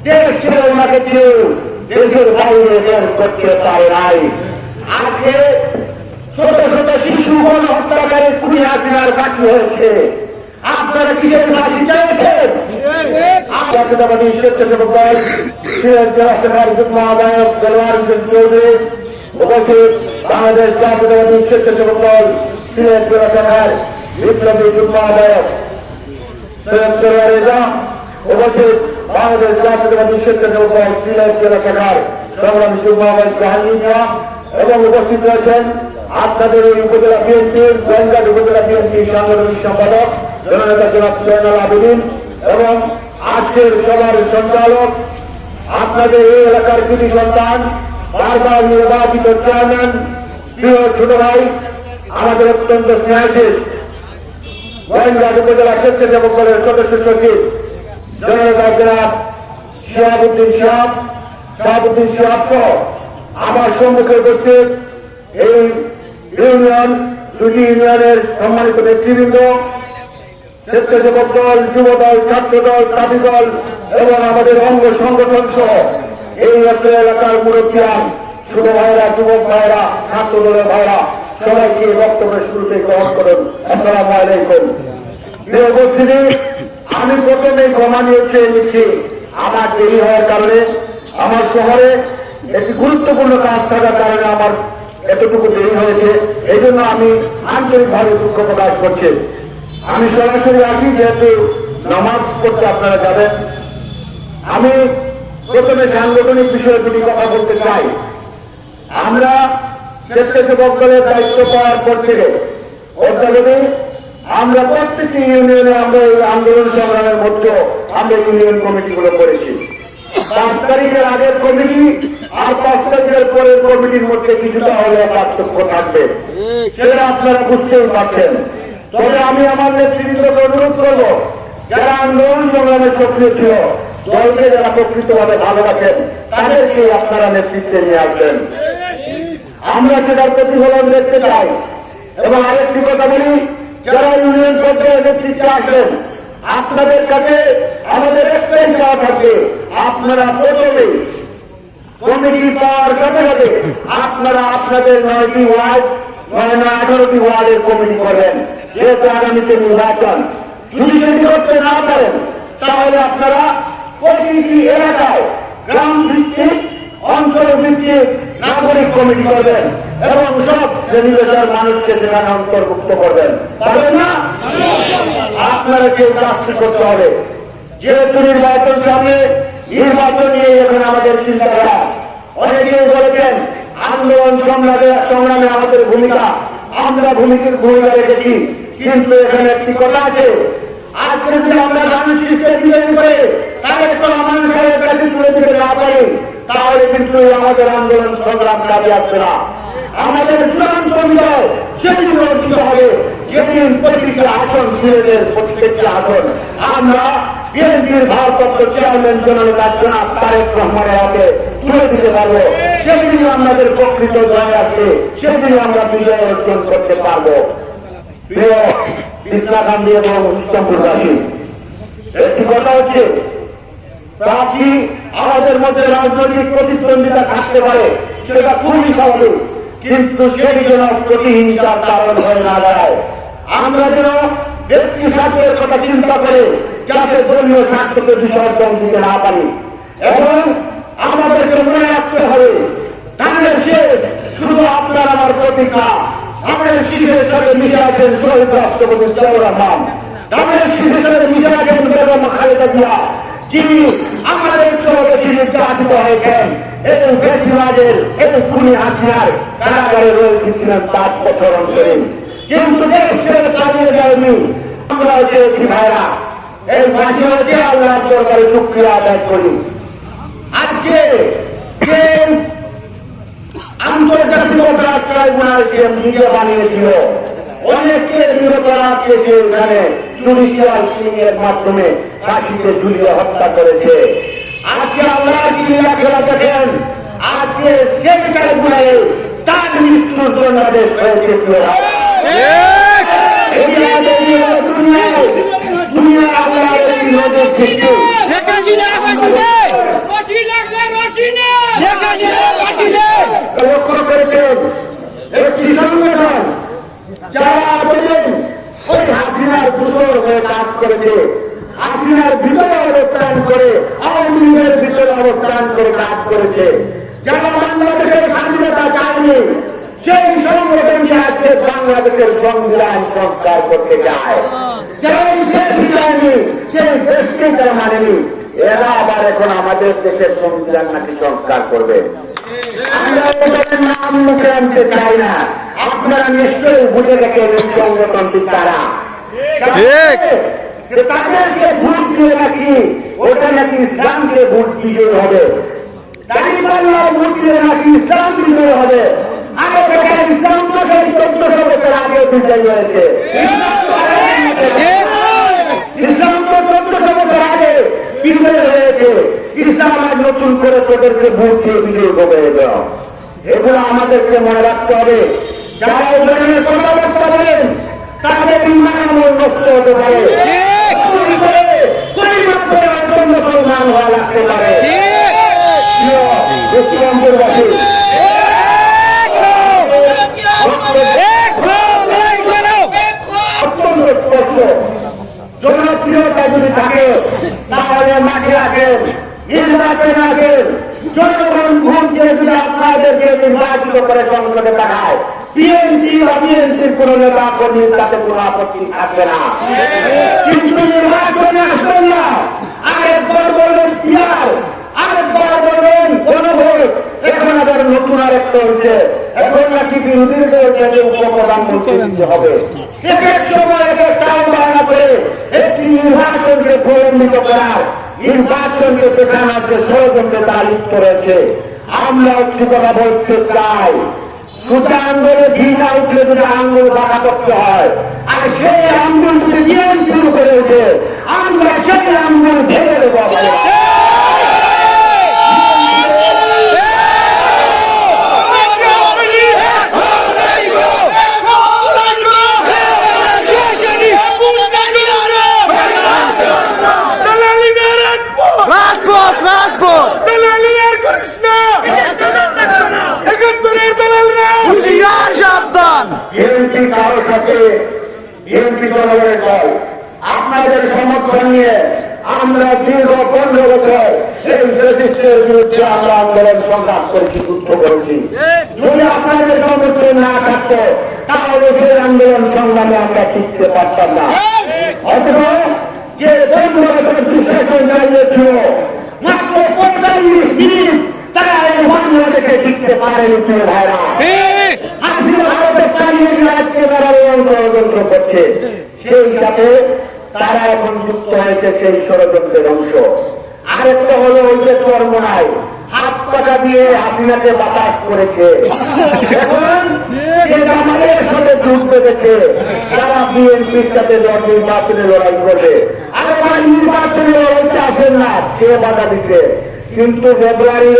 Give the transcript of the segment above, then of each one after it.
দেশ ছেড়ে ওনাকে কেউ দেশের বাইরে বের করতে পারে নাই। আজকে ছোট ছোট শিশু গণহত্যাকারী খুনি হাসিনার বাকি হয়েছে। আপনারা কিসের ফাঁসি চাইছেন? জাতীয়তাবাদী স্বেচ্ছাসেবক দল সিলেট জেলা শাখার যুগ্ম আহ্বায়ক দেলোয়ার হোসেন চৌধুরী উপস্থিত, বাংলাদেশ জাতীয়তাবাদী স্বেচ্ছাসেবক দল সিলেট জেলা শাখার বিপ্লবী যুগ্ম আহ্বায়ক সৈয়দ সরোয়ার রেজা উপস্থিত, বাংলাদেশ জাতীয়তাবাদী স্বেচ্ছাসেবক দল সিলেট জেলা শাখার সংগ্রামী যুগ্ম আহ্বায়ক জাহাঙ্গীর মিয়া এবং উপস্থিত রয়েছেন আপনাদের এই উপজেলা বিএনপির বেঙ্গাল উপজেলা বিএনপির সাংগঠনিক সম্পাদক জননেতা জনাব জয়নাল আবেদিন এবং আজকের সভার সঞ্চালক আপনাদের এই এলাকার কৃতি সন্তান বারবার নির্বাচিত চেয়ারম্যান প্রিয় ছোট ভাই আমাদের অত্যন্ত স্নেহাশীল গোয়েন্দা উপজেলা স্বেচ্ছাসেবক দলের সদস্য সচিব জননেতা জনাব শাহাবুদ্দিন শিহাব সহ আমার সম্মুখে উপস্থিত এই ইউনিয়ন দুটি ইউনিয়নের সম্মানিত নেতৃবৃন্দ, স্বেচ্ছাসেবক দল, যুব দল, ছাত্র দল, দাবি দল এবং আমাদের অঙ্গ সংগঠন সহ এই এলাকার মুরব্বিয়ান, ছোট ভাইরা, যুবক ভাইরা, ছাত্র দলের ভাইরা সবাইকে বক্তব্যের শুরুতে গ্রহণ করুন। আসসালামু আলাইকুম। প্রিয় উপস্থিতি, আমি প্রথমে ক্ষমা নিচ্ছি আমার দেরি হওয়ার কারণে, আমার শহরে একটি গুরুত্বপূর্ণ কাজ থাকার কারণে আমার এতটুকু দেরি হয়েছে। এই জন্য আমি আন্তরিকভাবে দুঃখ প্রকাশ করছি। আমি সরাসরি আসি, যেহেতু নামাজ পড়তে আপনারা যাবেন। আমি প্রথমে সাংগঠনিক বিষয়ে দুটি কথা বলতে চাই। আমরা স্বেচ্ছাসেবক দলের দায়িত্ব পাওয়ার পর থেকে অদ্যাবধি আমরা প্রত্যেকটি ইউনিয়নে আমরা এই আন্দোলন সংগ্রামের মধ্যে আমরা ইউনিয়ন কমিটিগুলো করেছি। 5 তারিখের আগের কমিটি আর 5 তারিখের পরের কমিটির মধ্যে কিছুটা হলে পার্থক্য থাকবে, সেটা আপনারা বুঝতেই পারছেন। তবে আমি আমার নেতৃত্বকে অনুরোধ করব, যারা আন্দোলন সংগ্রামে সক্রিয় ছিল, দলকে যারা প্রকৃতভাবে ভালোবাসেন, তাদেরকে আপনারা নেতৃত্বে নিয়ে আসবেন। আমরা সেটার প্রতিফলন দেখতে চাই। এবং আরেকটি কথা বলি, যারা ইউনিয়ন পর্যায়ে নেতৃত্বে আসবেন, আপনাদের কাছে আমাদের একটাই চাওয়া থাকবে, আপনারা প্রথমে কমিটি পাওয়ার সাথে সাথে আপনারা আপনাদের 9টি ওয়ার্ড 18টি ওয়ার্ডের কমিটি করবেন। যেহেতু আগামীতে নির্বাচন, যদি সেটি করতে না পারেন তাহলে আপনারা প্রতিটি এলাকায় গ্রাম ভিত্তিক, অঞ্চল ভিত্তিক নাগরিক কমিটি করবেন এবং সব শ্রেণীর মানুষকে সেখানে অন্তর্ভুক্ত করবেন। পারবেন না? আপনারা কেউ চাকরি করতে হবে। যেহেতু নির্বাচন সামনে, নির্বাচন নিয়ে এখন আমাদের চিন্তাধারা। অনেকেই বলেছেন আন্দোলন সংগ্রামে আমাদের ভূমিকা, আমরা ভূমিকা রেখেছি, কিন্তু এখানে একটি কথা আছে, আজকে যদি আমরা মানুষকে করে তাদের তো মানুষের কাছে তুলে দিতে না পারি, তাহলে কিন্তু আমাদের আন্দোলন সংগ্রাম কাজে আসবে না। আমাদের চূড়ান্ত বিজয় সেদিন অর্জিত হবে যেদিন প্রতিটি আসন সিলেটের প্রত্যেকটি আসন আমরা বিএনপির ভারপ্রাপ্ত চেয়ারম্যান জননেতা জনাব তারেক রহমানের হাতে তুলে দিতে পারবো। সেদিনই আমাদের প্রকৃত জয় আসবে, সেদিনই আমরা বিজয় অর্জন করতে পারবো। প্রিয় ইসলাকান্দি এবং ইসলামপুরবাসী, একটি কথা হচ্ছে, প্রাচী আমাদের মধ্যে রাজনৈতিক প্রতিদ্বন্দ্বিতা থাকতে পারে, সেটা খুবই স্বাভাবিক, কিন্তু সেটি যেন প্রতিহিংসার কারণ হয়ে না দাঁড়ায়। আমরা যেন ব্যক্তি স্বার্থের কথা চিন্তা করে যাতে দলীয় স্বার্থকে বিসর্জন দিতে না পারি। এবং আমাদেরকে মনে রাখতে হবে, ধানের শেষ শুধু আপনার আমার প্রতিজ্ঞা। আমাদের শিশুদের সাথে মিশে আছেন শহীদ রাষ্ট্রপতি জিয়াউর রহমান, ধানের শিশুদের সাথে মিশে আছেন বেগম খালেদা জিয়া, যিনি আমাদের চোখে বেশি নির্যাতিত হয়েছেন এবং বেশিরভাগের এবং খুনি হাসিনার কারাগারে রয়েছিলেন 5 বছর অন্তরে, কিন্তু দেশ ছেড়ে পালিয়ে যায়নি। আমরা চেয়েছি ভাইরা, এই মাঝে মাঝে আল্লাহ সরকারের শুকরিয়া আদায় করি। আজকে যে আন্তর্জাতিক অপরাধ ট্রাইব্যুনালকে নিজে বানিয়েছিল, অনেককে বিরত রাখিয়েছে, এখানে জুডিশিয়াল কিলিং এর মাধ্যমে ফাঁসিতে ঝুলিয়ে হত্যা করেছে। আজকে আল্লাহ কিলিয়া খেলা দেখেন, আজকে সেই ট্রাইব্যুনালে তার মৃত্যুর জন্য আদেশ হয়েছে। দুনিয়া আল্লাহ নদীর সৃষ্টি লক্ষ্য করেছেন একটি সংগঠন যারা বলেন ওই হাসিনার দূষণ হয়ে কাজ করেছে, হাসিনার ভিতরে অবস্থান করে, আওয়ামী লীগের ভিতরে অবস্থান করে কাজ করেছে, যারা বাংলাদেশের স্বাধীনতা চায়নি সেই সংগঠনকে আজকে বাংলাদেশের সংবিধান সংস্কার করতে চায়। যারা এই দেশ চায়নি সেই দেশকে যারা মানেনি, এরা আবার এখন আমাদের দেশের সংবিধান নাকি সংস্কার করবে। আমরা ওদের নাম মুখে আনতে চাই না, আপনারা নিশ্চয়ই বুঝে গেছেন এই সংগঠনটি তারা। তাদেরকে ভোট দিয়ে নাকি ওটা নাকি ইসলামকে ভোট বিজয়ী হবে, দাঁড়িপাল্লার ভোট দিয়ে নাকি ইসলাম বিজয়ী হবে। আগে থেকে ইসলাম তো সেই 1400 বছর আগে বিজয়ী হয়েছে, ইসলাম তো 1400 বছর আগে বিজয়ী হয়েছে। ইসলাম আর নতুন করে তোদেরকে ভোট দিয়ে বিজয়ী হবে। এগুলো আমাদেরকে মনে রাখতে হবে। যারা এই ধরনের কথাবার্তা বলেন তাদের ইমানও নষ্ট হতে পারে, মুসলমান হওয়া লাগতে পারে। অত্যন্ত স্পষ্ট, জনপ্রিয়তা যদি থাকে তাহলে মাঠে আসেন, নির্বাচনে আসেন, জনগণ ভোট দিয়ে যদি আপনাদেরকে নির্বাচিত করে সংসদে পাঠায়, বিএনপি বা বিএনপির কোন নেতা কর্মী তাতে কোন আপত্তি থাকবে না। কিন্তু নির্বাচনে আসবেন না, আরেকবার বলবেন পিয়ার, আরেকবার বলবেন গণভোট। এখন আবার নতুন আরেকটা হচ্ছে, এখন নাকি বিরোধীদের উপপ্রধানমন্ত্রী দিতে হবে। এক এক সময় এক এক টাইম বাড়া করে একটি নির্বাচনকে প্রলম্বিত করার, নির্বাচনকে পেছানোর যে ষড়যন্ত্র তার লিপ্ত রয়েছে। আমরা একটি কথা বলতে চাই, সুতা আঙ্গুলে ঘি না উঠলে যদি আঙ্গুল বাঁকা করতে হয়, আর সেই আঙ্গুল যদি নিয়ন্ত্রণ করে উঠে আমরা সেই আঙ্গুল ভেঙে দেবো। বিএনপি কারোর সাথে, বিএনপি জনগণের দল, আপনাদের সমর্থন নিয়ে আমরা দীর্ঘ 15 বছর সেই ব্রিটিশদের বিরুদ্ধে আমরা আন্দোলন সংগ্রাম করেছি, যুদ্ধ করেছি। যদি আপনাদের সমর্থন না থাকতো তাহলে সেই আন্দোলন সংগ্রামে আমরা টিকতে পারতাম না। অথচ যে 15 বছর দুঃশাসন চালিয়েছিল, মাত্র 45 মিনিট তারা এই বাংলাদেশে টিকতে পারেনি। প্রিয় ভাইরা, ষড়যন্ত্র করছে, সেই সাথে তারা এখন যুক্ত হয়েছে সেই ষড়যন্ত্রের অংশ। আরেকটা হলো ওই যে চরমোনাই হাত পাকা দিয়ে হাসিনাকে বাতাস করেছে, এখন আমাদের সাথে যুদ্ধ বেঁধেছে, তারা বিএনপির সাথে নির্বাচনে লড়াই করবে। আর নির্বাচনে লড়াইতে আসেন না, সে বাধা দিচ্ছে। কিন্তু ফেব্রুয়ারি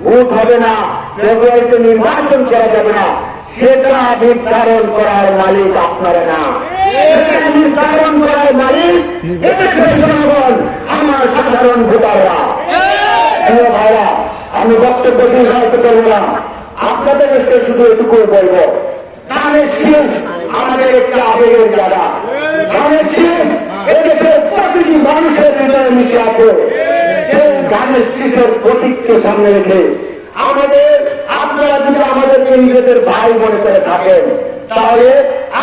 ভোট হবে না, ফেব্রুয়ারিতে নির্বাচন করা যাবে না, সেটা নির্ধারণ করার মালিক আপনারা না, নির্ধারণ করার মালিক জনগণ, আমার সাধারণ ভোটাররা। ভাইরা, আমি বক্তব্য দীর্ঘায়িত করব না, আপনাদের কাছে শুধু এটুকু বলবো, ধানের শীষ আমাদের একটা আবেগের জায়গা। ধানের শীষ এদেশের প্রতিটি মানুষের হৃদয়ে মিশে আছে। সেই ধানের শীষের প্রতীককে সামনে রেখে আপনারা যদি আমাদেরকে নিজেদের ভাই মনে করে থাকেন, তাহলে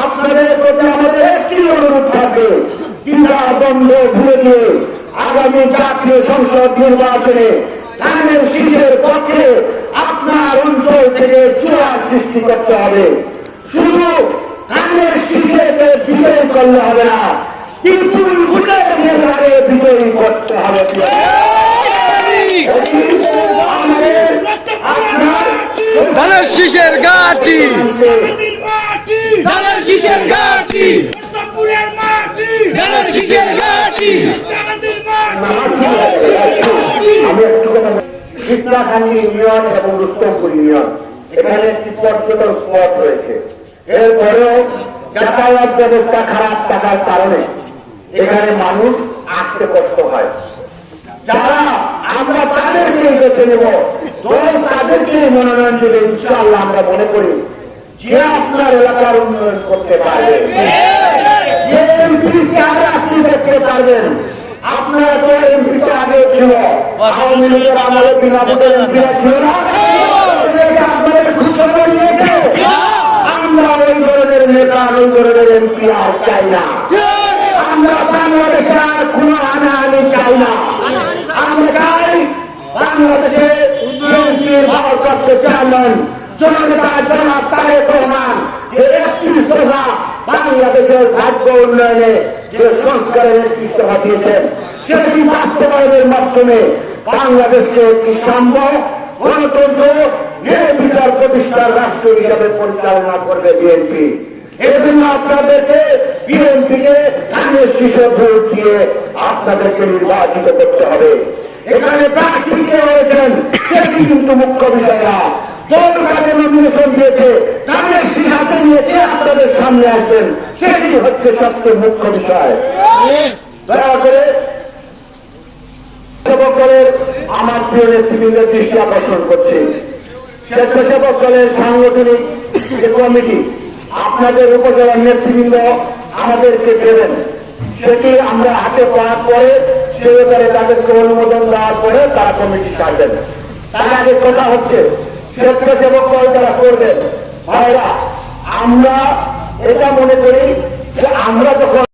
আপনাদের প্রতি আমাদের একটি অনুরোধ থাকবে, চিন্তা দ্বন্দ্ব ভুলে দিয়ে আগামী জাতীয় সংসদ নির্বাচনে ধানের শীষের পক্ষে আপনার অঞ্চল থেকে চূড়ার সৃষ্টি করতে হবে। শুধু ধানের শীষের বিজয়ী করলে হবে না, কিন্তু বিজয়ী করতে হবে। ধানের শীষের ঘাটি, ধানের শীষের ঘাটি, ধানের শীষের ঘাটি। কৃষ্ণাখালী ইউনিয়ন এবং রুস্তমপুর ইউনিয়ন, এখানে একটি পর্যটন স্পট রয়েছে। এরপরেও যাতায়াত ব্যবস্থা খারাপ থাকার কারণে এখানে মানুষ আসতে কষ্ট হয়। যারা আমরা তাদেরকে বেছে নেব, দল তাদেরকে মনোনয়ন দেবে, ইনশাআল্লাহ আমরা মনে করি যে আপনার এলাকার উন্নয়ন করতে পারবে, যে এমপির চেহারা আপনি দেখতে পারবেন। আপনারা তো এমপিতে আগে ছিল, আওয়ামী লীগের আমলে বিনা ভোটের এমপিরা ছিল না, আপনাদের ঘোষণা নিয়েছে। আমরা ওই ধরনের নেতা, ওই ধরনের এমপি আর চাই না। আমরা বাংলাদেশে আর কোন হানাহানি চাই না। আমরা চাই বাংলাদেশে এমপির ভারপ্রাপ্ত চেয়ারম্যান জননেতা জনাব তারেক রহমান যে 31 দফা বাংলাদেশের ভাগ্য উন্নয়নে যে সংস্কারের ইস্তফা দিয়েছেন, সেটি বাস্তবায়নের মাধ্যমে বাংলাদেশকে একটি সম্ভব গণতন্ত্র নির্বিচার প্রতিষ্ঠার রাষ্ট্র হিসাবে পরিচালনা করবে বিএনপি। এই জন্য আপনাদেরকে বিএনপিকে ধানের শীষে ভোট দিয়ে আপনাদেরকে নির্বাচিত করতে হবে। এখানে প্রার্থী কে হয়েছেন সেটি কিন্তু মুখ্য বিষয় না। দল কাজে নমিনেশন দিয়েছে, ধানের শীষ হাতে নিয়ে কে আপনাদের সামনে আসবেন সেটি হচ্ছে সবচেয়ে মুখ্য বিষয়। দয়া করে সেবক দলের আমার প্রিয় নেতৃবৃন্দের দৃষ্টি আকর্ষণ করছে, স্বেচ্ছাসেবক দলের সাংগঠনিক যে কমিটি আপনাদের উপজেলার নেতৃবৃন্দ আমাদেরকে দেবেন, সেটি আমরা হাতে পাওয়ার পরে সে ব্যাপারে তাদেরকে অনুমোদন দেওয়ার পরে তারা কমিটি ছাড়বেন। তার আগে কথা হচ্ছে স্বেচ্ছাসেবক দল যারা করবেন ভাইরা, আমরা এটা মনে করি যে আমরা যখন